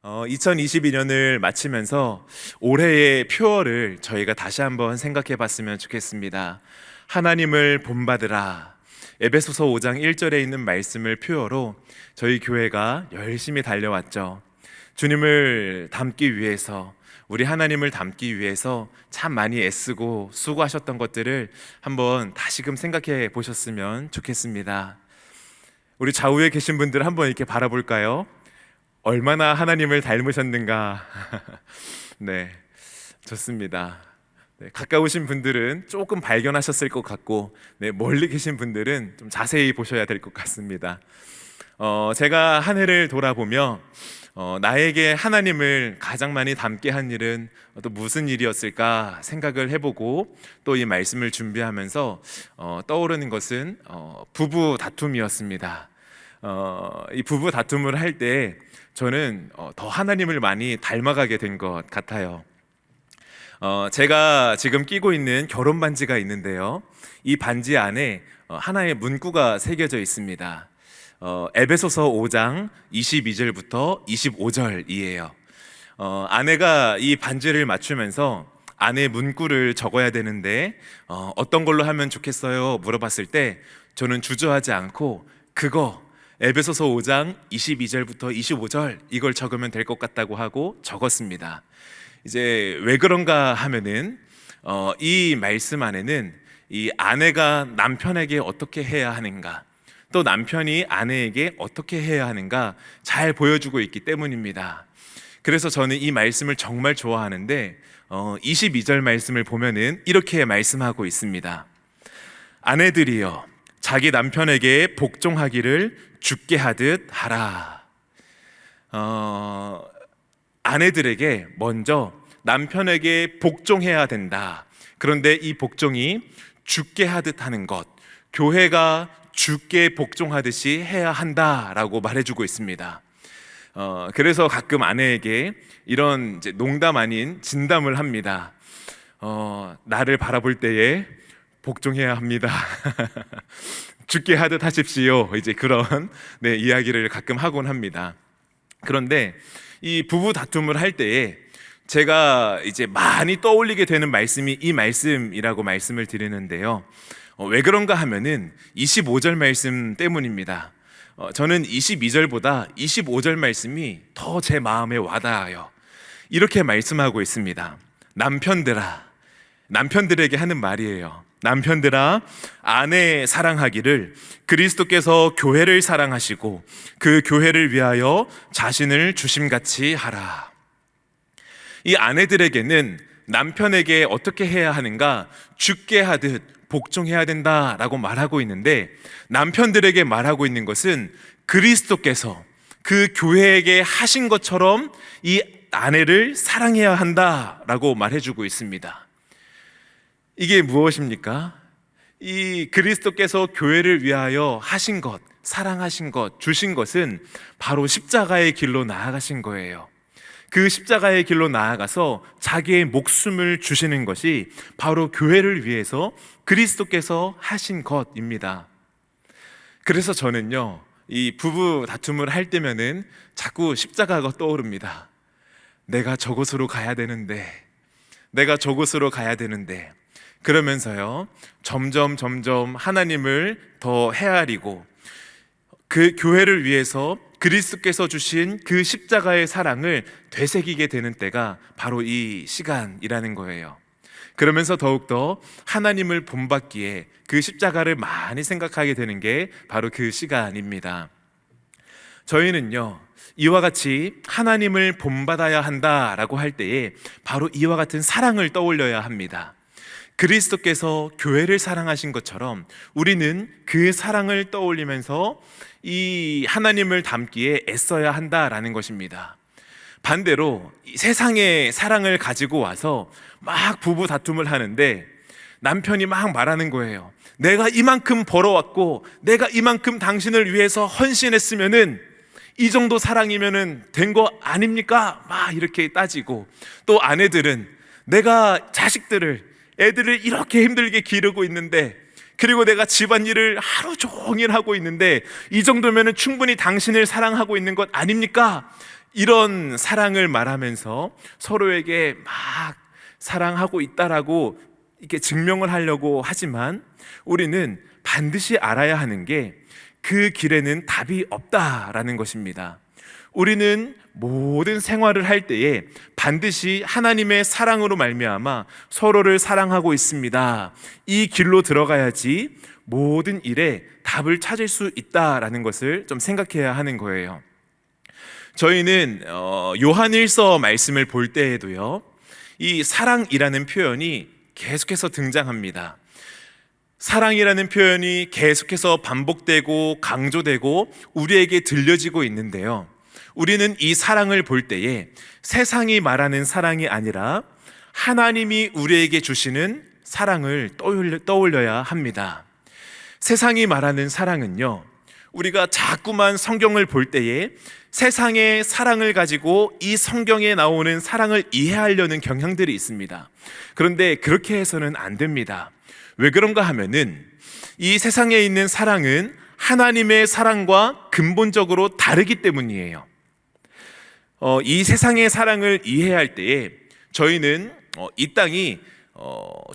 2022년을 마치면서 올해의 표어를 저희가 다시 한번 생각해 봤으면 좋겠습니다. 하나님을 본받으라. 에베소서 5장 1절에 있는 말씀을 표어로 저희 교회가 열심히 달려왔죠. 주님을 닮기 위해서, 우리 하나님을 닮기 위해서 참 많이 애쓰고 수고하셨던 것들을 한번 다시금 생각해 보셨으면 좋겠습니다. 우리 좌우에 계신 분들 한번 이렇게 바라볼까요? 얼마나 하나님을 닮으셨는가. 네, 좋습니다. 네, 가까우신 분들은 조금 발견하셨을 것 같고, 네, 멀리 계신 분들은 좀 자세히 보셔야 될 것 같습니다. 제가 한 해를 돌아보며 나에게 하나님을 가장 많이 닮게 한 일은 또 무슨 일이었을까 생각을 해보고, 또 이 말씀을 준비하면서 떠오르는 것은 부부 다툼이었습니다. 이 부부 다툼을 할 때 저는 더 하나님을 많이 닮아가게 된 것 같아요. 제가 지금 끼고 있는 결혼 반지가 있는데요, 이 반지 안에 하나의 문구가 새겨져 있습니다. 에베소서 5장 22절부터 25절이에요. 아내가 이 반지를 맞추면서 안에 문구를 적어야 되는데 어떤 걸로 하면 좋겠어요? 물어봤을 때 저는 주저하지 않고 그거 에베소서 5장 22절부터 25절 이걸 적으면 될 것 같다고 하고 적었습니다. 이제 왜 그런가 하면은 이 말씀 안에는 이 아내가 남편에게 어떻게 해야 하는가, 또 남편이 아내에게 어떻게 해야 하는가 잘 보여주고 있기 때문입니다. 그래서 저는 이 말씀을 정말 좋아하는데 22절 말씀을 보면은 이렇게 말씀하고 있습니다. 아내들이여 자기 남편에게 복종하기를 주께 하듯 하라. 아내들에게 먼저 남편에게 복종해야 된다. 그런데 이 복종이 주께 하듯 하는 것, 교회가 주께 복종하듯이 해야 한다라고 말해주고 있습니다. 그래서 가끔 아내에게 이런 이제 농담 아닌 진담을 합니다. 나를 바라볼 때에 복종해야 합니다. 주께 하듯 하십시오. 이제 그런 이야기를 가끔 하곤 합니다. 그런데 이 부부 다툼을 할 때에 제가 이제 많이 떠올리게 되는 말씀이 이 말씀이라고 말씀을 드리는데요. 왜 그런가 하면은 25절 말씀 때문입니다. 저는 22절보다 25절 말씀이 더 제 마음에 와닿아요. 이렇게 말씀하고 있습니다. 남편들에게 하는 말이에요. 남편들아, 아내 사랑하기를 그리스도께서 교회를 사랑하시고 그 교회를 위하여 자신을 주심같이 하라. 이 아내들에게는 남편에게 어떻게 해야 하는가, 죽게 하듯 복종해야 된다라고 말하고 있는데, 남편들에게 말하고 있는 것은 그리스도께서 그 교회에게 하신 것처럼 이 아내를 사랑해야 한다라고 말해주고 있습니다. 이게 무엇입니까? 이 그리스도께서 교회를 위하여 하신 것, 사랑하신 것, 주신 것은 바로 십자가의 길로 나아가신 거예요. 그 십자가의 길로 나아가서 자기의 목숨을 주시는 것이 바로 교회를 위해서 그리스도께서 하신 것입니다. 그래서 저는요, 이 부부 다툼을 할 때면은 자꾸 십자가가 떠오릅니다. 내가 저곳으로 가야 되는데, 그러면서요, 점점 하나님을 더 헤아리고 그 교회를 위해서 그리스도께서 주신 그 십자가의 사랑을 되새기게 되는 때가 바로 이 시간이라는 거예요. 그러면서 더욱더 하나님을 본받기에 그 십자가를 많이 생각하게 되는 게 바로 그 시간입니다. 저희는요, 이와 같이 하나님을 본받아야 한다라고 할 때에 바로 이와 같은 사랑을 떠올려야 합니다. 그리스도께서 교회를 사랑하신 것처럼 우리는 그 사랑을 떠올리면서 이 하나님을 닮기에 애써야 한다라는 것입니다. 반대로 세상의 사랑을 가지고 와서 막 부부 다툼을 하는데 남편이 막 말하는 거예요. 내가 이만큼 벌어왔고 내가 이만큼 당신을 위해서 헌신했으면은 이 정도 사랑이면은 된 거 아닙니까? 막 이렇게 따지고, 또 아내들은 내가 애들을 이렇게 힘들게 기르고 있는데, 그리고 내가 집안일을 하루 종일 하고 있는데 이 정도면은 충분히 당신을 사랑하고 있는 것 아닙니까? 이런 사랑을 말하면서 서로에게 막 사랑하고 있다라고 이렇게 증명을 하려고 하지만 우리는 반드시 알아야 하는 게 그 길에는 답이 없다라는 것입니다. 우리는 모든 생활을 할 때에 반드시 하나님의 사랑으로 말미암아 서로를 사랑하고 있습니다. 이 길로 들어가야지 모든 일에 답을 찾을 수 있다라는 것을 좀 생각해야 하는 거예요. 저희는 요한일서 말씀을 볼 때에도요, 이 사랑이라는 표현이 계속해서 등장합니다. 사랑이라는 표현이 계속해서 반복되고 강조되고 우리에게 들려지고 있는데요, 우리는 이 사랑을 볼 때에 세상이 말하는 사랑이 아니라 하나님이 우리에게 주시는 사랑을 떠올려야 합니다. 세상이 말하는 사랑은요, 우리가 자꾸만 성경을 볼 때에 세상의 사랑을 가지고 이 성경에 나오는 사랑을 이해하려는 경향들이 있습니다. 그런데 그렇게 해서는 안 됩니다. 왜 그런가 하면은 이 세상에 있는 사랑은 하나님의 사랑과 근본적으로 다르기 때문이에요. 이 세상의 사랑을 이해할 때에 저희는 이 땅이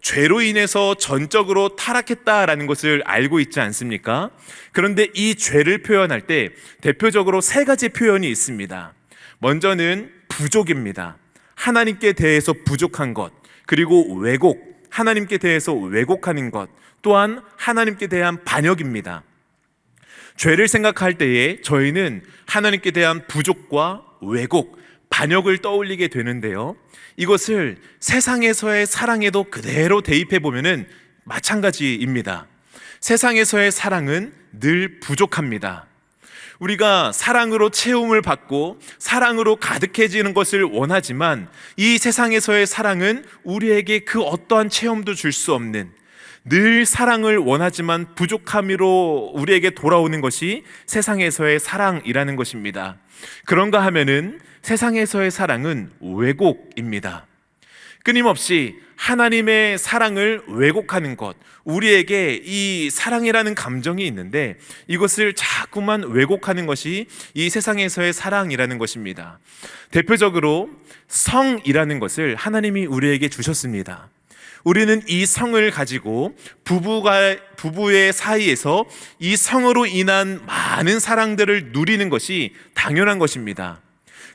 죄로 인해서 전적으로 타락했다라는 것을 알고 있지 않습니까? 그런데 이 죄를 표현할 때 대표적으로 세 가지 표현이 있습니다. 먼저는 부족입니다. 하나님께 대해서 부족한 것, 그리고 왜곡, 하나님께 대해서 왜곡하는 것, 또한 하나님께 대한 반역입니다. 죄를 생각할 때에 저희는 하나님께 대한 부족과 왜곡, 반역을 떠올리게 되는데요, 이것을 세상에서의 사랑에도 그대로 대입해 보면은 마찬가지입니다. 세상에서의 사랑은 늘 부족합니다. 우리가 사랑으로 채움을 받고 사랑으로 가득해지는 것을 원하지만 이 세상에서의 사랑은 우리에게 그 어떠한 체험도 줄 수 없는, 늘 사랑을 원하지만 부족함으로 우리에게 돌아오는 것이 세상에서의 사랑이라는 것입니다. 그런가 하면은 세상에서의 사랑은 왜곡입니다. 끊임없이 하나님의 사랑을 왜곡하는 것, 우리에게 이 사랑이라는 감정이 있는데 이것을 자꾸만 왜곡하는 것이 이 세상에서의 사랑이라는 것입니다. 대표적으로 성이라는 것을 하나님이 우리에게 주셨습니다. 우리는 이 성을 가지고 부부의 사이에서 이 성으로 인한 많은 사랑들을 누리는 것이 당연한 것입니다.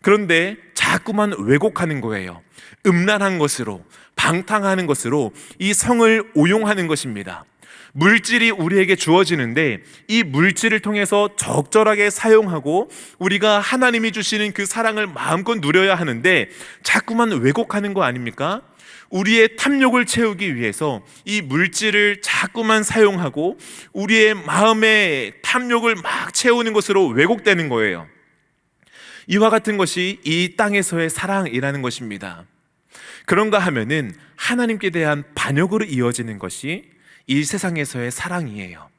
그런데 자꾸만 왜곡하는 거예요. 음란한 것으로, 방탕하는 것으로 이 성을 오용하는 것입니다. 물질이 우리에게 주어지는데 이 물질을 통해서 적절하게 사용하고 우리가 하나님이 주시는 그 사랑을 마음껏 누려야 하는데 자꾸만 왜곡하는 거 아닙니까? 우리의 탐욕을 채우기 위해서 이 물질을 자꾸만 사용하고 우리의 마음의 탐욕을 막 채우는 것으로 왜곡되는 거예요. 이와 같은 것이 이 땅에서의 사랑이라는 것입니다. 그런가 하면은 하나님께 대한 반역으로 이어지는 것이 이 세상에서의 사랑이에요.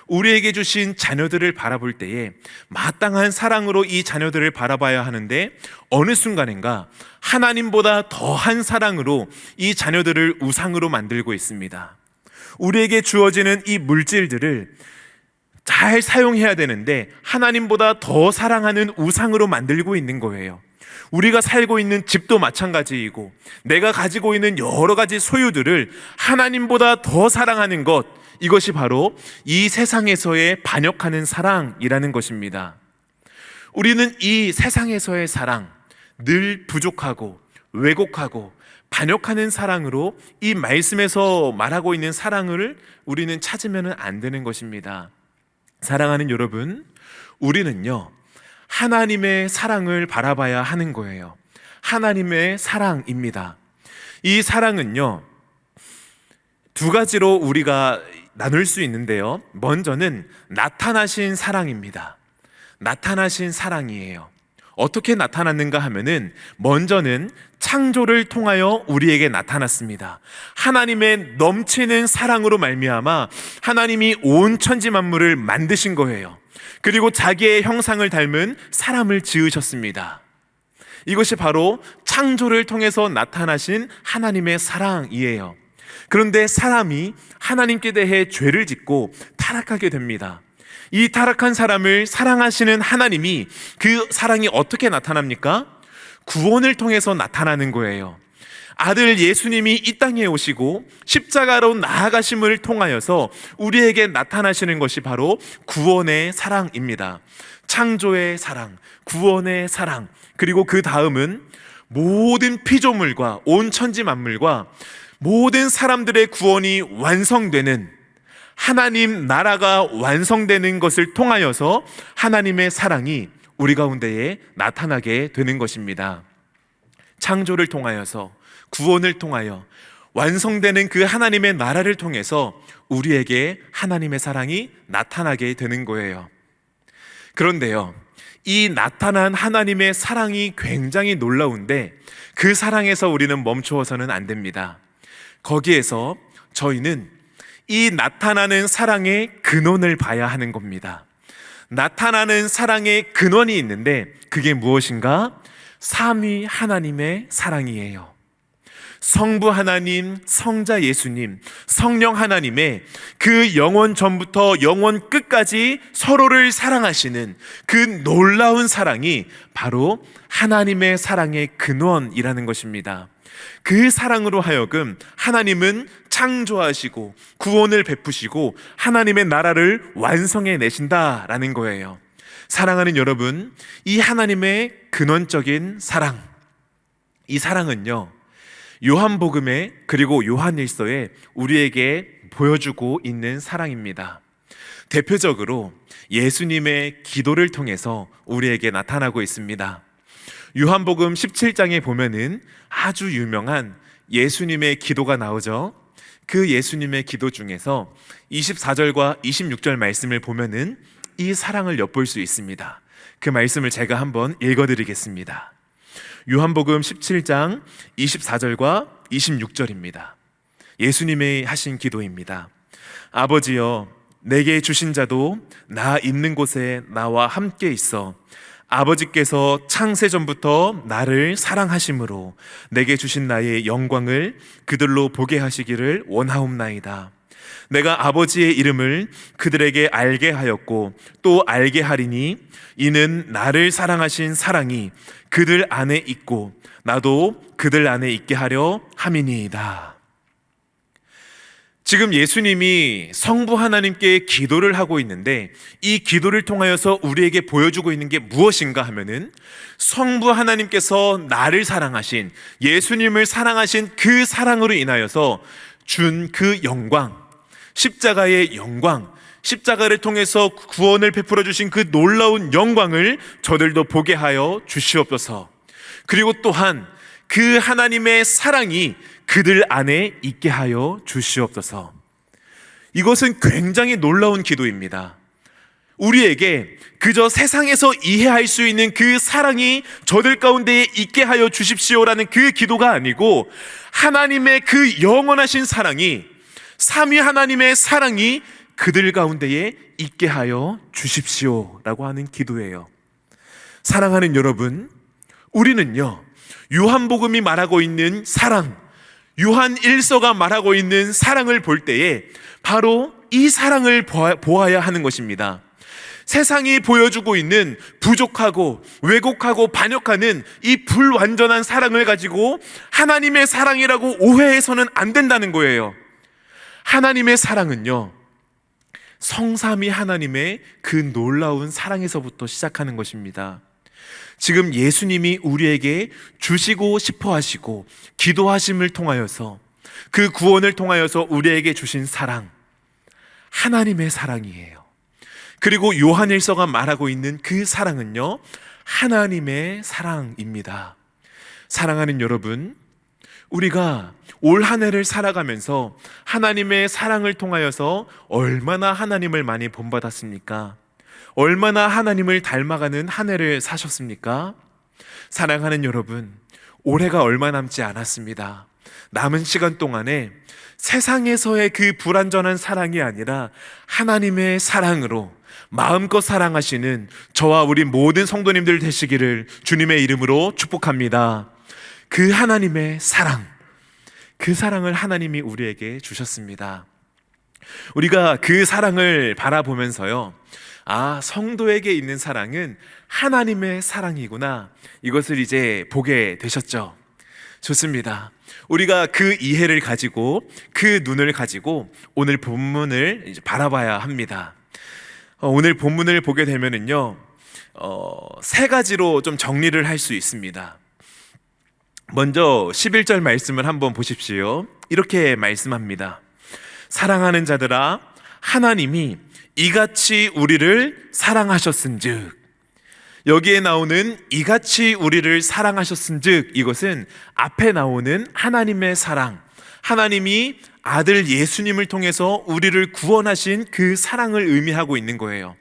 우리에게 주신 자녀들을 바라볼 때에 마땅한 사랑으로 이 자녀들을 바라봐야 하는데 어느 순간인가 하나님보다 더한 사랑으로 이 자녀들을 우상으로 만들고 있습니다. 우리에게 주어지는 이 물질들을 잘 사용해야 되는데 하나님보다 더 사랑하는 우상으로 만들고 있는 거예요. 우리가 살고 있는 집도 마찬가지이고 내가 가지고 있는 여러 가지 소유들을 하나님보다 더 사랑하는 것, 이것이 바로 이 세상에서의 반역하는 사랑이라는 것입니다. 우리는 이 세상에서의 사랑, 늘 부족하고 왜곡하고 반역하는 사랑으로 이 말씀에서 말하고 있는 사랑을 우리는 찾으면 안 되는 것입니다. 사랑하는 여러분, 우리는요 하나님의 사랑을 바라봐야 하는 거예요. 하나님의 사랑입니다. 이 사랑은요 두 가지로 우리가 나눌 수 있는데요, 먼저는 나타나신 사랑입니다. 나타나신 사랑이에요. 어떻게 나타났는가 하면은 먼저는 창조를 통하여 우리에게 나타났습니다. 하나님의 넘치는 사랑으로 말미암아 하나님이 온 천지 만물을 만드신 거예요. 그리고 자기의 형상을 닮은 사람을 지으셨습니다. 이것이 바로 창조를 통해서 나타나신 하나님의 사랑이에요. 그런데 사람이 하나님께 대해 죄를 짓고 타락하게 됩니다. 이 타락한 사람을 사랑하시는 하나님이 그 사랑이 어떻게 나타납니까? 구원을 통해서 나타나는 거예요. 아들 예수님이 이 땅에 오시고 십자가로 나아가심을 통하여서 우리에게 나타나시는 것이 바로 구원의 사랑입니다. 창조의 사랑, 구원의 사랑, 그리고 그 다음은 모든 피조물과 온 천지 만물과 모든 사람들의 구원이 완성되는, 하나님 나라가 완성되는 것을 통하여서 하나님의 사랑이 우리 가운데에 나타나게 되는 것입니다. 창조를 통하여서, 구원을 통하여 완성되는 그 하나님의 나라를 통해서 우리에게 하나님의 사랑이 나타나게 되는 거예요. 그런데요, 이 나타난 하나님의 사랑이 굉장히 놀라운데 그 사랑에서 우리는 멈추어서는 안 됩니다. 거기에서 저희는 이 나타나는 사랑의 근원을 봐야 하는 겁니다. 나타나는 사랑의 근원이 있는데 그게 무엇인가? 삼위 하나님의 사랑이에요. 성부 하나님, 성자 예수님, 성령 하나님의 그 영원 전부터 영원 끝까지 서로를 사랑하시는 그 놀라운 사랑이 바로 하나님의 사랑의 근원이라는 것입니다. 그 사랑으로 하여금 하나님은 창조하시고 구원을 베푸시고 하나님의 나라를 완성해 내신다라는 거예요. 사랑하는 여러분, 이 하나님의 근원적인 사랑, 이 사랑은요, 요한복음에 그리고 요한일서에 우리에게 보여주고 있는 사랑입니다. 대표적으로 예수님의 기도를 통해서 우리에게 나타나고 있습니다. 요한복음 17장에 보면은 아주 유명한 예수님의 기도가 나오죠. 그 예수님의 기도 중에서 24절과 26절 말씀을 보면은 이 사랑을 엿볼 수 있습니다. 그 말씀을 제가 한번 읽어드리겠습니다. 요한복음 17장 24절과 26절입니다. 예수님의 하신 기도입니다. 아버지여, 내게 주신 자도 나 있는 곳에 나와 함께 있어 아버지께서 창세전부터 나를 사랑하심으로 내게 주신 나의 영광을 그들로 보게 하시기를 원하옵나이다. 내가 아버지의 이름을 그들에게 알게 하였고 또 알게 하리니 이는 나를 사랑하신 사랑이 그들 안에 있고 나도 그들 안에 있게 하려 함이니이다. 지금 예수님이 성부 하나님께 기도를 하고 있는데 이 기도를 통하여서 우리에게 보여주고 있는 게 무엇인가 하면은 성부 하나님께서 나를 사랑하신, 예수님을 사랑하신 그 사랑으로 인하여서 준 그 영광, 십자가의 영광, 십자가를 통해서 구원을 베풀어 주신 그 놀라운 영광을 저들도 보게 하여 주시옵소서. 그리고 또한 그 하나님의 사랑이 그들 안에 있게 하여 주시옵소서. 이것은 굉장히 놀라운 기도입니다. 우리에게 그저 세상에서 이해할 수 있는 그 사랑이 저들 가운데에 있게 하여 주십시오라는 그 기도가 아니고 하나님의 그 영원하신 사랑이, 삼위 하나님의 사랑이 그들 가운데에 있게 하여 주십시오라고 하는 기도예요. 사랑하는 여러분, 우리는요, 요한복음이 말하고 있는 사랑, 요한 1서가 말하고 있는 사랑을 볼 때에 바로 이 사랑을 보아야 하는 것입니다. 세상이 보여주고 있는 부족하고 왜곡하고 반역하는 이 불완전한 사랑을 가지고 하나님의 사랑이라고 오해해서는 안 된다는 거예요. 하나님의 사랑은요, 성삼위 하나님의 그 놀라운 사랑에서부터 시작하는 것입니다. 지금 예수님이 우리에게 주시고 싶어 하시고 기도하심을 통하여서 그 구원을 통하여서 우리에게 주신 사랑, 하나님의 사랑이에요. 그리고 요한일서가 말하고 있는 그 사랑은요, 하나님의 사랑입니다. 사랑하는 여러분, 우리가 올 한 해를 살아가면서 하나님의 사랑을 통하여서 얼마나 하나님을 많이 본받았습니까? 얼마나 하나님을 닮아가는 한 해를 사셨습니까? 사랑하는 여러분, 올해가 얼마 남지 않았습니다. 남은 시간 동안에 세상에서의 그 불완전한 사랑이 아니라 하나님의 사랑으로 마음껏 사랑하시는 저와 우리 모든 성도님들 되시기를 주님의 이름으로 축복합니다. 그 하나님의 사랑, 그 사랑을 하나님이 우리에게 주셨습니다. 우리가 그 사랑을 바라보면서요, 성도에게 있는 사랑은 하나님의 사랑이구나. 이것을 이제 보게 되셨죠. 좋습니다. 우리가 그 이해를 가지고, 그 눈을 가지고 오늘 본문을 이제 바라봐야 합니다. 오늘 본문을 보게 되면은요, 세 가지로 좀 정리를 할 수 있습니다. 먼저 11절 말씀을 한번 보십시오. 이렇게 말씀합니다. 사랑하는 자들아, 하나님이 이같이 우리를 사랑하셨은즉. 여기에 나오는 이같이 우리를 사랑하셨은즉, 이것은 앞에 나오는 하나님의 사랑, 하나님이 아들 예수님을 통해서 우리를 구원하신 그 사랑을 의미하고 있는 거예요.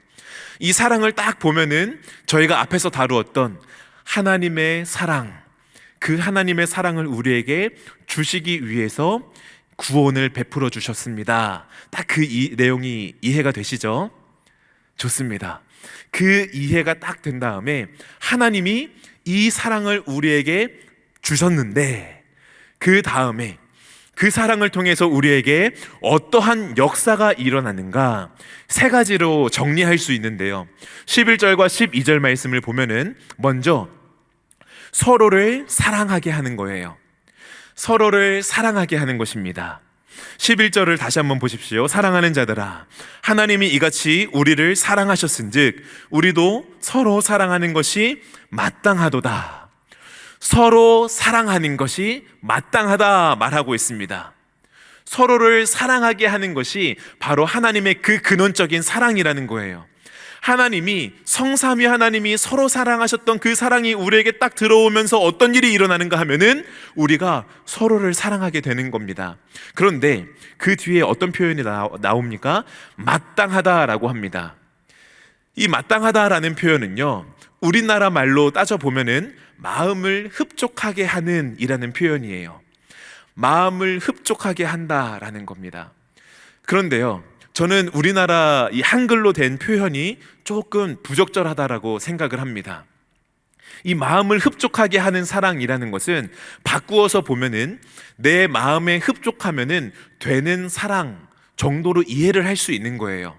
이 사랑을 딱 보면은 저희가 앞에서 다루었던 하나님의 사랑, 그 하나님의 사랑을 우리에게 주시기 위해서 구원을 베풀어 주셨습니다. 딱 그 내용이 이해가 되시죠? 좋습니다. 그 이해가 딱 된 다음에 하나님이 이 사랑을 우리에게 주셨는데, 그 다음에 그 사랑을 통해서 우리에게 어떠한 역사가 일어나는가, 세 가지로 정리할 수 있는데요. 11절과 12절 말씀을 보면은 먼저 서로를 사랑하게 하는 거예요. 서로를 사랑하게 하는 것입니다. 11절을 다시 한번 보십시오. 사랑하는 자들아, 하나님이 이같이 우리를 사랑하셨은즉 우리도 서로 사랑하는 것이 마땅하도다. 서로 사랑하는 것이 마땅하다 말하고 있습니다. 서로를 사랑하게 하는 것이 바로 하나님의 그 근원적인 사랑이라는 거예요. 하나님이, 성삼위 하나님이 서로 사랑하셨던 그 사랑이 우리에게 딱 들어오면서 어떤 일이 일어나는가 하면은 우리가 서로를 사랑하게 되는 겁니다. 그런데 그 뒤에 어떤 표현이 나옵니까? 마땅하다라고 합니다. 이 마땅하다라는 표현은요, 우리나라 말로 따져보면은 마음을 흡족하게 하는 이라는 표현이에요. 마음을 흡족하게 한다라는 겁니다. 그런데요, 저는 우리나라 이 한글로 된 표현이 조금 부적절하다라고 생각을 합니다. 이 마음을 흡족하게 하는 사랑이라는 것은 바꾸어서 보면은 내 마음에 흡족하면은 되는 사랑 정도로 이해를 할 수 있는 거예요.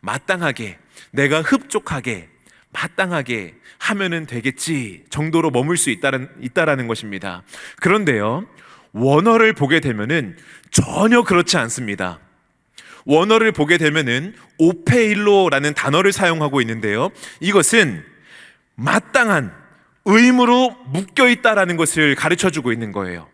마땅하게, 내가 흡족하게, 마땅하게 하면은 되겠지 정도로 머물 수 있다라는 것입니다. 그런데요, 원어를 보게 되면은 전혀 그렇지 않습니다. 원어를 보게 되면은 오페일로라는 단어를 사용하고 있는데요, 이것은 마땅한, 의무로 묶여있다라는 것을 가르쳐주고 있는 거예요.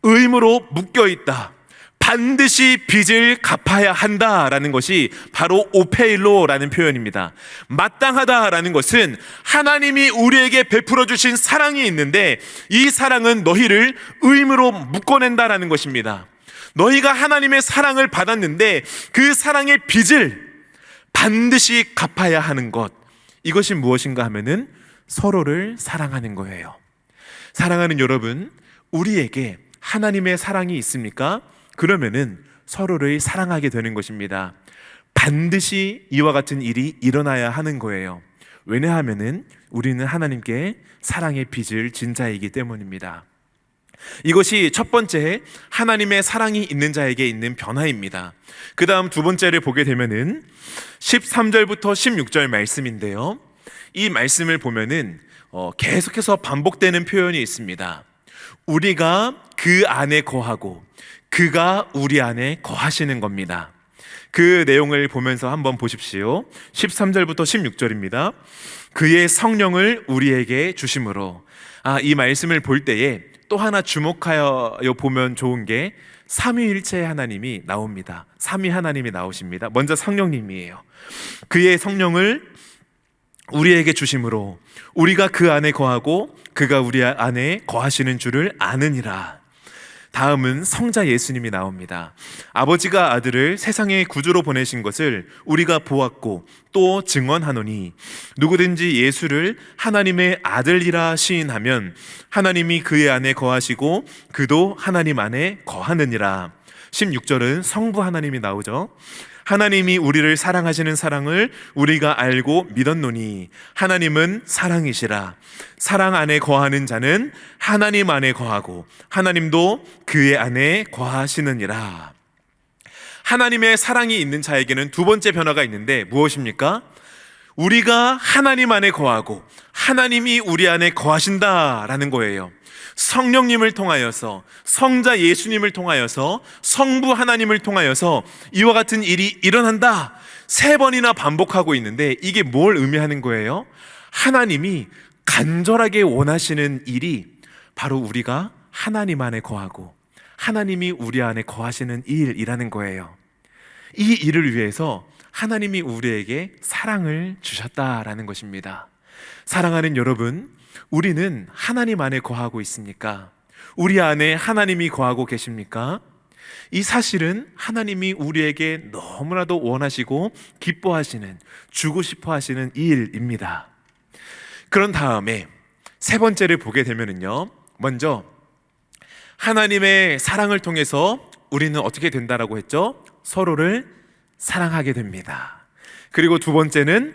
의무로 묶여있다, 반드시 빚을 갚아야 한다라는 것이 바로 오페일로라는 표현입니다. 마땅하다라는 것은 하나님이 우리에게 베풀어 주신 사랑이 있는데, 이 사랑은 너희를 의무로 묶어낸다라는 것입니다. 너희가 하나님의 사랑을 받았는데 그 사랑의 빚을 반드시 갚아야 하는 것, 이것이 무엇인가 하면은 서로를 사랑하는 거예요. 사랑하는 여러분, 우리에게 하나님의 사랑이 있습니까? 그러면은 서로를 사랑하게 되는 것입니다. 반드시 이와 같은 일이 일어나야 하는 거예요. 왜냐하면은 우리는 하나님께 사랑의 빚을 진 자이기 때문입니다. 이것이 첫 번째, 하나님의 사랑이 있는 자에게 있는 변화입니다. 그 다음 두 번째를 보게 되면은 13절부터 16절 말씀인데요, 이 말씀을 보면은 계속해서 반복되는 표현이 있습니다. 우리가 그 안에 거하고 그가 우리 안에 거하시는 겁니다. 그 내용을 보면서 한번 보십시오. 13절부터 16절입니다. 그의 성령을 우리에게 주심으로. 이 말씀을 볼 때에 또 하나 주목하여 보면 좋은 게 삼위일체 하나님이 나옵니다. 삼위 하나님이 나오십니다. 먼저 성령님이에요. 그의 성령을 우리에게 주심으로 우리가 그 안에 거하고 그가 우리 안에 거하시는 줄을 아느니라. 다음은 성자 예수님이 나옵니다. 아버지가 아들을 세상의 구주로 보내신 것을 우리가 보았고 또 증언하노니, 누구든지 예수를 하나님의 아들이라 시인하면 하나님이 그의 안에 거하시고 그도 하나님 안에 거하느니라. 16절은 성부 하나님이 나오죠. 하나님이 우리를 사랑하시는 사랑을 우리가 알고 믿었노니 하나님은 사랑이시라. 사랑 안에 거하는 자는 하나님 안에 거하고 하나님도 그의 안에 거하시느니라. 하나님의 사랑이 있는 자에게는 두 번째 변화가 있는데 무엇입니까? 우리가 하나님 안에 거하고 하나님이 우리 안에 거하신다라는 거예요. 성령님을 통하여서, 성자 예수님을 통하여서, 성부 하나님을 통하여서 이와 같은 일이 일어난다. 3번이나 반복하고 있는데 이게 뭘 의미하는 거예요? 하나님이 간절하게 원하시는 일이 바로 우리가 하나님 안에 거하고 하나님이 우리 안에 거하시는 일이라는 거예요. 이 일을 위해서 하나님이 우리에게 사랑을 주셨다라는 것입니다. 사랑하는 여러분, 우리는 하나님 안에 거하고 있습니까? 우리 안에 하나님이 거하고 계십니까? 이 사실은 하나님이 우리에게 너무나도 원하시고 기뻐하시는, 주고 싶어 하시는 일입니다. 그런 다음에 3번째를 보게 되면요, 먼저 하나님의 사랑을 통해서 우리는 어떻게 된다라고 했죠? 서로를 사랑하게 됩니다. 그리고 2번째는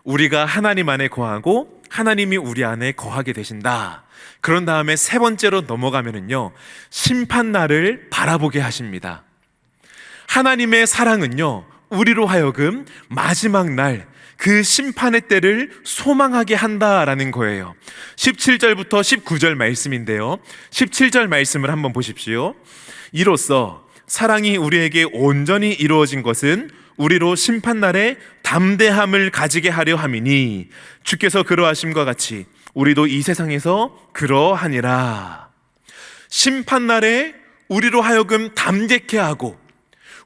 우리가 하나님 안에 거하고 하나님이 우리 안에 거하게 되신다. 그런 다음에 3번째로 넘어가면요, 심판날을 바라보게 하십니다. 하나님의 사랑은요, 우리로 하여금 마지막 날 그 심판의 때를 소망하게 한다라는 거예요. 17절부터 19절 말씀인데요, 17절 말씀을 한번 보십시오. 이로써 사랑이 우리에게 온전히 이루어진 것은 우리로 심판날에 담대함을 가지게 하려 함이니 주께서 그러하심과 같이 우리도 이 세상에서 그러하니라. 심판날에 우리로 하여금 담대케 하고,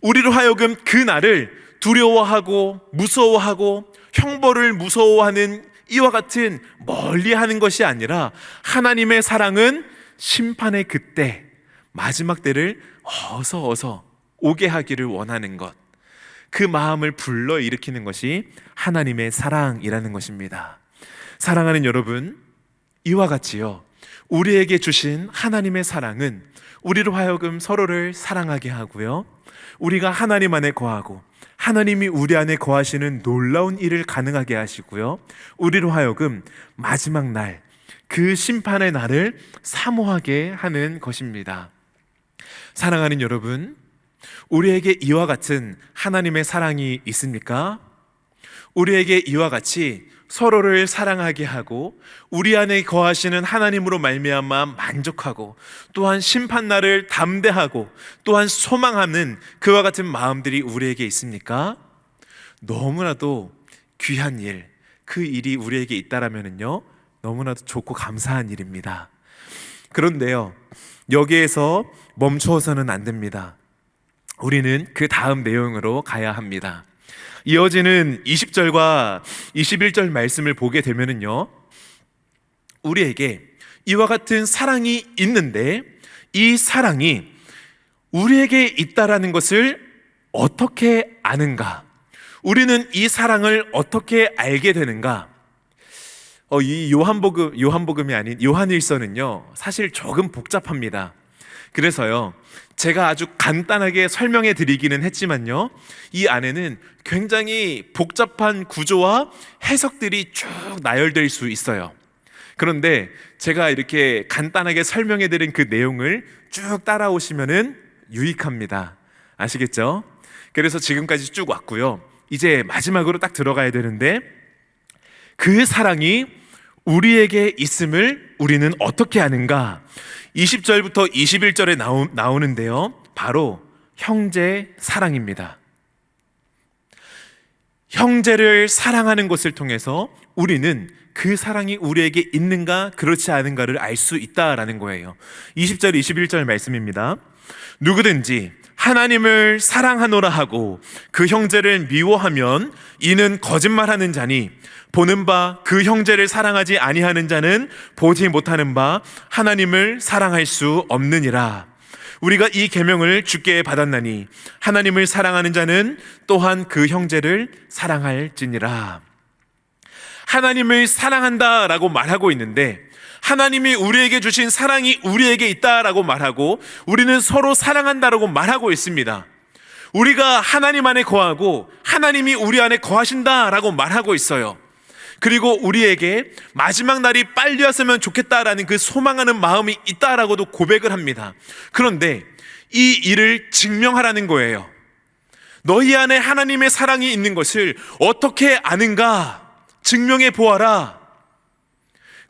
우리로 하여금 그 날을 두려워하고 무서워하고 형벌을 무서워하는 이와 같은 멀리하는 것이 아니라, 하나님의 사랑은 심판의 그때, 마지막 때를 어서 오게 하기를 원하는 것, 그 마음을 불러일으키는 것이 하나님의 사랑이라는 것입니다. 사랑하는 여러분, 이와 같이요, 우리에게 주신 하나님의 사랑은 우리로 하여금 서로를 사랑하게 하고요, 우리가 하나님 안에 거하고 하나님이 우리 안에 거하시는 놀라운 일을 가능하게 하시고요, 우리로 하여금 마지막 날, 그 심판의 날을 사모하게 하는 것입니다. 사랑하는 여러분, 우리에게 이와 같은 하나님의 사랑이 있습니까? 우리에게 이와 같이 서로를 사랑하게 하고 우리 안에 거하시는 하나님으로 말미암아 만족하고, 또한 심판날을 담대하고 또한 소망하는 그와 같은 마음들이 우리에게 있습니까? 너무나도 귀한 일, 그 일이 우리에게 있다라면요, 너무나도 좋고 감사한 일입니다. 그런데요, 여기에서 멈추어서는 안 됩니다. 우리는 그 다음 내용으로 가야 합니다. 이어지는 20절과 21절 말씀을 보게 되면요, 우리에게 이와 같은 사랑이 있는데 이 사랑이 우리에게 있다라는 것을 어떻게 아는가? 우리는 이 사랑을 어떻게 알게 되는가? 이 요한복음이 아닌 요한일서는요, 사실 조금 복잡합니다. 그래서요, 제가 아주 간단하게 설명해 드리기는 했지만요, 이 안에는 굉장히 복잡한 구조와 해석들이 쭉 나열될 수 있어요. 그런데 제가 이렇게 간단하게 설명해 드린 그 내용을 쭉 따라오시면은 유익합니다. 아시겠죠? 그래서 지금까지 쭉 왔고요, 이제 마지막으로 딱 들어가야 되는데, 그 사랑이 우리에게 있음을 우리는 어떻게 아는가? 20절부터 21절에 나오는데요, 바로 형제 사랑입니다. 형제를 사랑하는 것을 통해서 우리는 그 사랑이 우리에게 있는가 그렇지 않은가를 알 수 있다라는 거예요. 20절 21절 말씀입니다. 누구든지 하나님을 사랑하노라 하고 그 형제를 미워하면 이는 거짓말하는 자니, 보는 바 그 형제를 사랑하지 아니하는 자는 보지 못하는 바 하나님을 사랑할 수 없느니라. 우리가 이 계명을 주께 받았나니 하나님을 사랑하는 자는 또한 그 형제를 사랑할지니라. 하나님을 사랑한다라고 말하고 있는데, 하나님이 우리에게 주신 사랑이 우리에게 있다라고 말하고, 우리는 서로 사랑한다라고 말하고 있습니다. 우리가 하나님 안에 거하고 하나님이 우리 안에 거하신다라고 말하고 있어요. 그리고 우리에게 마지막 날이 빨리 왔으면 좋겠다라는 그 소망하는 마음이 있다라고도 고백을 합니다. 그런데 이 일을 증명하라는 거예요. 너희 안에 하나님의 사랑이 있는 것을 어떻게 아는가? 증명해 보아라.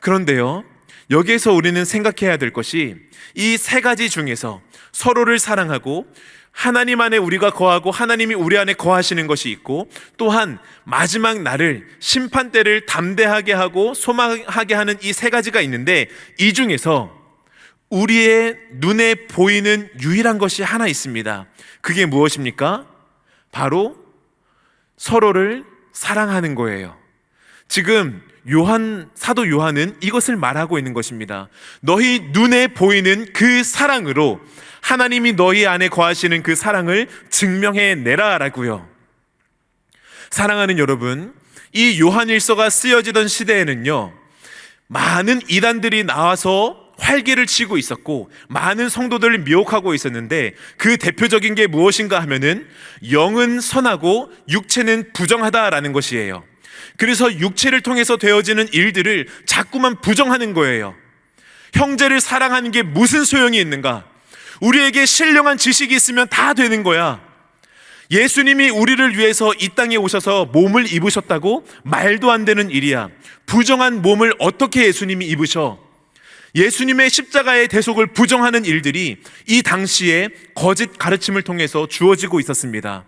그런데요, 여기에서 우리는 생각해야 될 것이 이 세 가지 중에서 서로를 사랑하고 하나님 안에 우리가 거하고 하나님이 우리 안에 거하시는 것이 있고, 또한 마지막 날을, 심판대를 담대하게 하고 소망하게 하는 이 세 가지가 있는데, 이 중에서 우리의 눈에 보이는 유일한 것이 하나 있습니다. 그게 무엇입니까? 바로 서로를 사랑하는 거예요. 지금 사도 요한은 이것을 말하고 있는 것입니다. 너희 눈에 보이는 그 사랑으로 하나님이 너희 안에 거하시는 그 사랑을 증명해 내라라고요. 사랑하는 여러분, 이 요한일서가 쓰여지던 시대에는요, 많은 이단들이 나와서 활개를 치고 있었고 많은 성도들을 미혹하고 있었는데, 그 대표적인 게 무엇인가 하면은 영은 선하고 육체는 부정하다라는 것이에요. 그래서 육체를 통해서 되어지는 일들을 자꾸만 부정하는 거예요. 형제를 사랑하는 게 무슨 소용이 있는가? 우리에게 신령한 지식이 있으면 다 되는 거야. 예수님이 우리를 위해서 이 땅에 오셔서 몸을 입으셨다고? 말도 안 되는 일이야. 부정한 몸을 어떻게 예수님이 입으셔? 예수님의 십자가의 대속을 부정하는 일들이 이 당시에 거짓 가르침을 통해서 주어지고 있었습니다.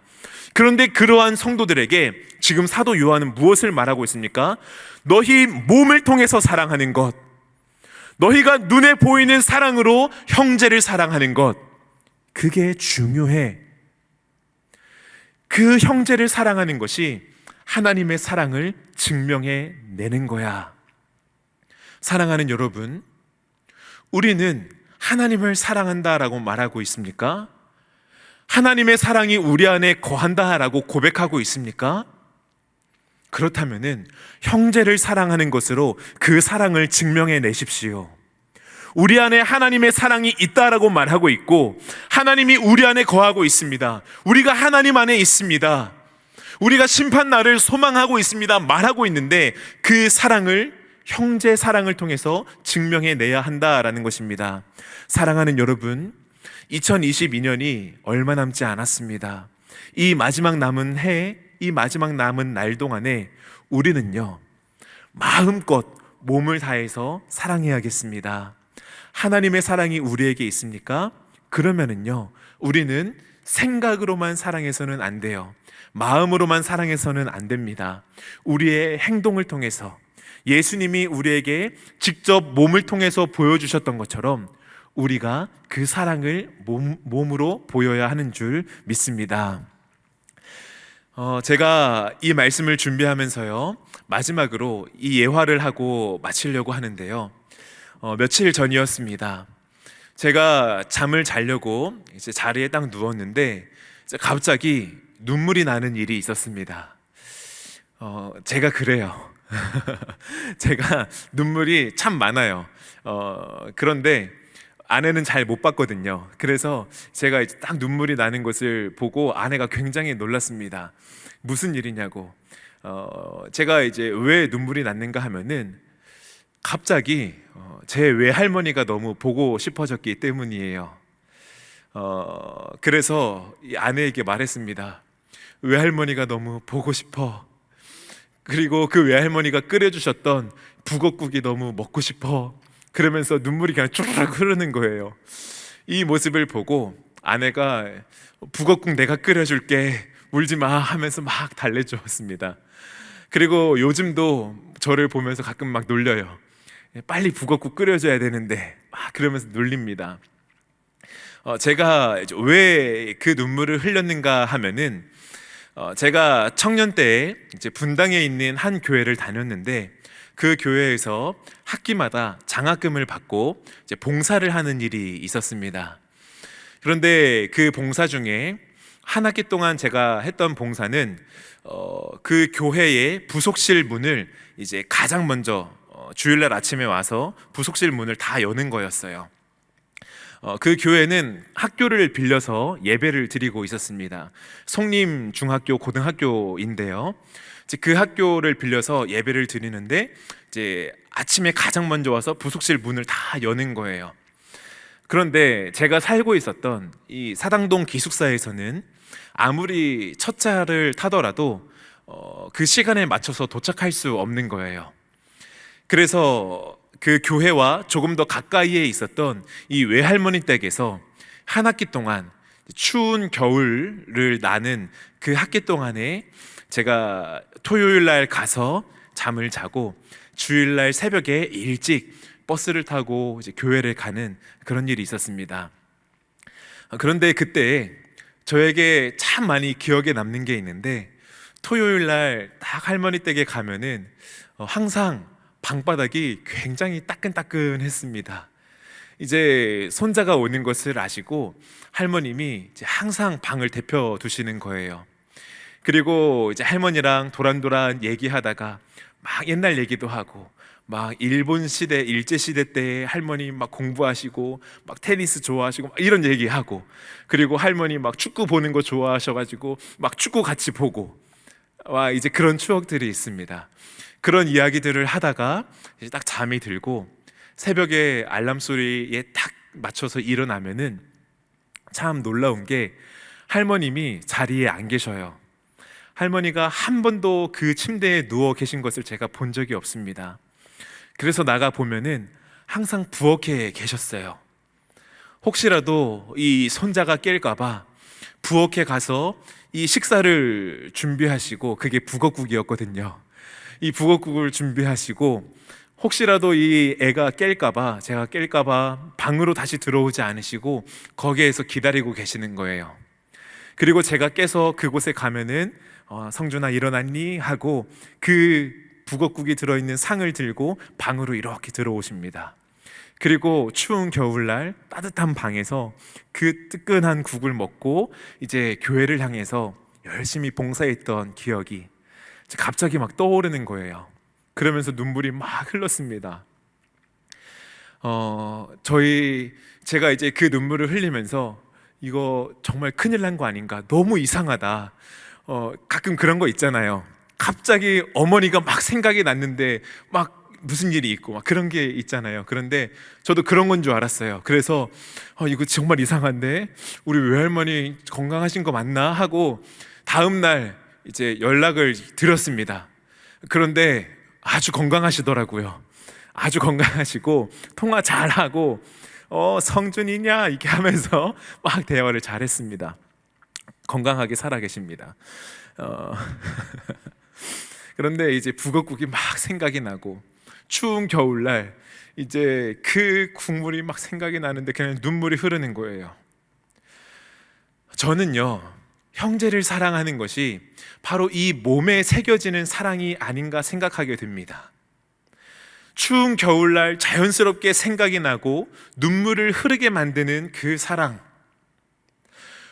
그런데 그러한 성도들에게 지금 사도 요한은 무엇을 말하고 있습니까? 너희 몸을 통해서 사랑하는 것, 너희가 눈에 보이는 사랑으로 형제를 사랑하는 것, 그게 중요해. 그 형제를 사랑하는 것이 하나님의 사랑을 증명해 내는 거야. 사랑하는 여러분, 우리는 하나님을 사랑한다라고 말하고 있습니까? 하나님의 사랑이 우리 안에 거한다라고 고백하고 있습니까? 그렇다면은 형제를 사랑하는 것으로 그 사랑을 증명해 내십시오. 우리 안에 하나님의 사랑이 있다라고 말하고 있고, 하나님이 우리 안에 거하고 있습니다. 우리가 하나님 안에 있습니다. 우리가 심판날을 소망하고 있습니다. 말하고 있는데, 그 사랑을 형제 사랑을 통해서 증명해 내야 한다라는 것입니다. 사랑하는 여러분, 2022년이 얼마 남지 않았습니다. 이 마지막 남은 해, 이 마지막 남은 날 동안에 우리는요, 마음껏 몸을 다해서 사랑해야겠습니다. 하나님의 사랑이 우리에게 있습니까? 그러면은요, 우리는 생각으로만 사랑해서는 안 돼요. 마음으로만 사랑해서는 안 됩니다. 우리의 행동을 통해서, 예수님이 우리에게 직접 몸을 통해서 보여주셨던 것처럼 우리가 그 사랑을 몸으로 보여야 하는 줄 믿습니다. 제가 이 말씀을 준비하면서요, 마지막으로 이 예화를 하고 마치려고 하는데요, 며칠 전이었습니다. 제가 잠을 자려고 이제 자리에 딱 누웠는데 갑자기 눈물이 나는 일이 있었습니다. 제가 그래요. 제가 눈물이 참 많아요. 그런데 아내는 잘 못 봤거든요. 그래서 제가 이제 딱 눈물이 나는 것을 보고 아내가 굉장히 놀랐습니다. 무슨 일이냐고. 제가 이제 왜 눈물이 났는가 하면은 갑자기 제 외할머니가 너무 보고 싶어졌기 때문이에요. 그래서 이 아내에게 말했습니다. 외할머니가 너무 보고 싶어. 그리고 그 외할머니가 끓여주셨던 북엇국이 너무 먹고 싶어. 그러면서 눈물이 그냥 쭈르륵 흐르는 거예요. 이 모습을 보고 아내가 북엇국 내가 끓여줄게, 울지 마 하면서 막 달래주었습니다. 그리고 요즘도 저를 보면서 가끔 막 놀려요. 빨리 북엇국 끓여줘야 되는데 막 그러면서 놀립니다. 제가 왜 그 눈물을 흘렸는가 하면은 제가 청년 때에 이제 분당에 있는 한 교회를 다녔는데, 그 교회에서 학기마다 장학금을 받고 이제 봉사를 하는 일이 있었습니다. 그런데 그 봉사 중에 한 학기 동안 제가 했던 봉사는 그 교회의 부속실 문을 이제 가장 먼저 주일날 아침에 와서 부속실 문을 다 여는 거였어요. 그 교회는 학교를 빌려서 예배를 드리고 있었습니다. 송림 중학교 고등학교인데요. 그 학교를 빌려서 예배를 드리는데 이제 아침에 가장 먼저 와서 부속실 문을 다 여는 거예요. 그런데 제가 살고 있었던 이 사당동 기숙사에서는 아무리 첫 차를 타더라도 그 시간에 맞춰서 도착할 수 없는 거예요. 그래서 그 교회와 조금 더 가까이에 있었던 이 외할머니 댁에서 한 학기 동안 추운 겨울을 나는 그 학기 동안에 제가 토요일 날 가서 잠을 자고 주일 날 새벽에 일찍 버스를 타고 이제 교회를 가는 그런 일이 있었습니다. 그런데 그때 저에게 참 많이 기억에 남는 게 있는데, 토요일 날 딱 할머니 댁에 가면은 항상 방바닥이 굉장히 따끈따끈했습니다. 이제 손자가 오는 것을 아시고 할머님이 이제 항상 방을 데펴 두시는 거예요. 그리고 이제 할머니랑 도란도란 얘기하다가 막 옛날 얘기도 하고, 막 일본 시대, 일제 시대 때 할머니 막 공부하시고 막 테니스 좋아하시고 막 이런 얘기하고, 그리고 할머니 막 축구 보는 거 좋아하셔가지고 막 축구 같이 보고, 와 이제 그런 추억들이 있습니다. 그런 이야기들을 하다가 이제 딱 잠이 들고 새벽에 알람 소리에 딱 맞춰서 일어나면은 참 놀라운 게 할머님이 자리에 안 계셔요. 할머니가 한 번도 그 침대에 누워 계신 것을 제가 본 적이 없습니다. 그래서 나가 보면은 항상 부엌에 계셨어요. 혹시라도 이 손자가 깰까봐 부엌에 가서 이 식사를 준비하시고, 그게 북엇국이었거든요. 이 북엇국을 준비하시고, 혹시라도 이 애가 깰까봐, 제가 깰까봐 방으로 다시 들어오지 않으시고 거기에서 기다리고 계시는 거예요. 그리고 제가 깨서 그곳에 가면은 성준아 일어났니? 하고 그 북엇국이 들어있는 상을 들고 방으로 이렇게 들어오십니다. 그리고 추운 겨울날 따뜻한 방에서 그 뜨끈한 국을 먹고 이제 교회를 향해서 열심히 봉사했던 기억이 갑자기 막 떠오르는 거예요. 그러면서 눈물이 막 흘렀습니다. 제가 이제 그 눈물을 흘리면서 이거 정말 큰일 난 거 아닌가, 너무 이상하다. 가끔 그런 거 있잖아요. 갑자기 어머니가 막 생각이 났는데 막 무슨 일이 있고 막 그런 게 있잖아요. 그런데 저도 그런 건 줄 알았어요. 그래서 이거 정말 이상한데 우리 외할머니 건강하신 거 맞나 하고 다음 날 이제 연락을 드렸습니다. 그런데 아주 건강하시더라고요. 아주 건강하시고 통화 잘하고 성준이냐 이렇게 하면서 막 대화를 잘했습니다. 건강하게 살아 계십니다. 그런데 이제 북엇국이 막 생각이 나고 추운 겨울날 이제 그 국물이 막 생각이 나는데 그냥 눈물이 흐르는 거예요. 저는요, 형제를 사랑하는 것이 바로 이 몸에 새겨지는 사랑이 아닌가 생각하게 됩니다. 추운 겨울날 자연스럽게 생각이 나고 눈물을 흐르게 만드는 그 사랑,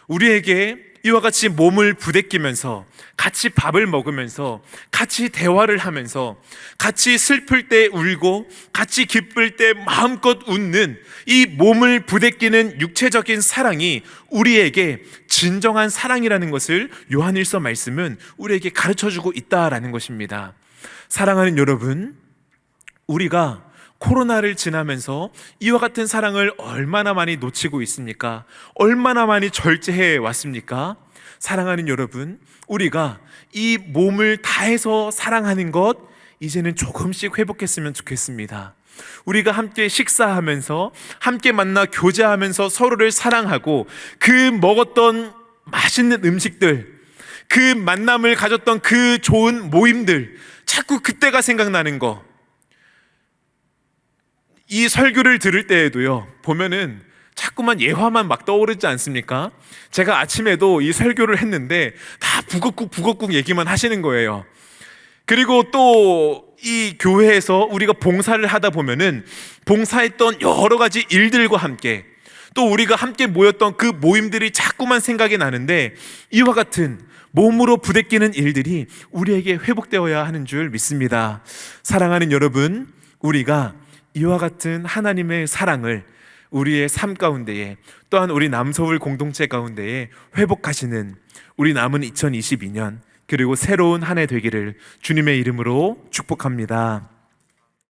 우리에게 이와 같이 몸을 부대끼면서 같이 밥을 먹으면서 같이 대화를 하면서 같이 슬플 때 울고 같이 기쁠 때 마음껏 웃는 이 몸을 부대끼는 육체적인 사랑이 우리에게 진정한 사랑이라는 것을 요한일서 말씀은 우리에게 가르쳐주고 있다라는 것입니다. 사랑하는 여러분, 우리가 코로나를 지나면서 이와 같은 사랑을 얼마나 많이 놓치고 있습니까? 얼마나 많이 절제해 왔습니까? 사랑하는 여러분, 우리가 이 몸을 다해서 사랑하는 것 이제는 조금씩 회복했으면 좋겠습니다. 우리가 함께 식사하면서 함께 만나 교제하면서 서로를 사랑하고 그 먹었던 맛있는 음식들, 그 만남을 가졌던 그 좋은 모임들, 자꾸 그때가 생각나는 거. 이 설교를 들을 때에도요, 보면은 자꾸만 예화만 막 떠오르지 않습니까? 제가 아침에도 이 설교를 했는데 다 북엇국 얘기만 하시는 거예요. 그리고 또 이 교회에서 우리가 봉사를 하다 보면은 봉사했던 여러 가지 일들과 함께 또 우리가 함께 모였던 그 모임들이 자꾸만 생각이 나는데 이와 같은 몸으로 부대끼는 일들이 우리에게 회복되어야 하는 줄 믿습니다. 사랑하는 여러분, 우리가 이와 같은 하나님의 사랑을 우리의 삶 가운데에, 또한 우리 남서울 공동체 가운데에 회복하시는 우리 남은 2022년 그리고 새로운 한 해 되기를 주님의 이름으로 축복합니다.